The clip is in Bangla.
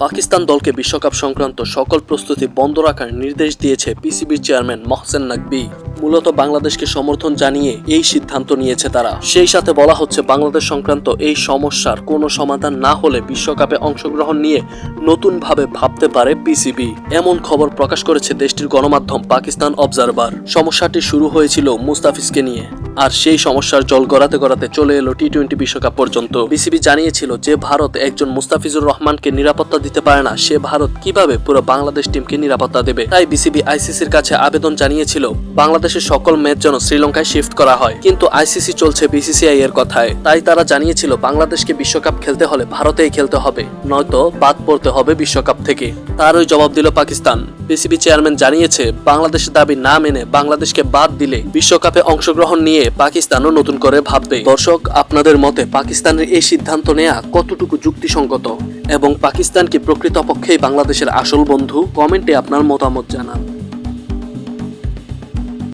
পাকিস্তান দলকে বিশ্বকাপ সংক্রান্ত সকল প্রস্তুতি বন্ধ রাখার নির্দেশ দিয়েছে পিসিবির চেয়ারম্যান মহসেন নাকভি। মূলত বাংলাদেশকে সমর্থন জানিয়ে এই সিদ্ধান্ত নিয়েছে তারা। সেই সাথে বলা হচ্ছে বাংলাদেশ সংক্রান্ত এই সমস্যার কোনো সমাধান না হলে বিশ্বকাপে অংশগ্রহণ নিয়ে নতুনভাবে ভাবতে পারে পিসিবি। এমন খবর প্রকাশ করেছে দেশটির গণমাধ্যম পাকিস্তান অবজারভার। সমস্যাটি শুরু হয়েছিল মুস্তাফিজকে নিয়ে, আর সেই সমস্যার জল গড়াতে গড়াতে চলে এলো টি-20 বিশ্বকাপ পর্যন্ত। বিসিবি জানিয়েছিল যে ভারত একজন মুস্তাফিজুর রহমানকে নিরাপত্তা দিতে পারে না, সে ভারত কিভাবে পুরো বাংলাদেশ টিমকে নিরাপত্তা দেবে। তাই বিসিবি আইসিসির কাছে আবেদন জানিয়েছিল বাংলাদেশের সকল ম্যাচ যেন শ্রীলঙ্কায় শিফট করা হয়, কিন্তু আইসিসি চলছে বিসিসিআই এর কথায়। তাই তারা জানিয়েছিল বাংলাদেশকে বিশ্বকাপ খেলতে হলে ভারতেই খেলতে হবে, নয়তো বাদ পড়তে হবে বিশ্বকাপ থেকে। তারই জবাব দিল পাকিস্তান। পিসিবি চেয়ারম্যান জানিয়েছে বাংলাদেশের দাবি না মেনে বাংলাদেশকে বাদ দিলে বিশ্বকাপে অংশগ্রহণ নিয়ে পাকিস্তানও নতুন করে ভাববে। দর্শক, আপনাদের মতে পাকিস্তানের এই সিদ্ধান্ত নেওয়া কতটুকু যুক্তিসঙ্গত এবং পাকিস্তান কি প্রকৃতপক্ষেই বাংলাদেশের আসল বন্ধু? কমেন্টে আপনার মতামত জানান।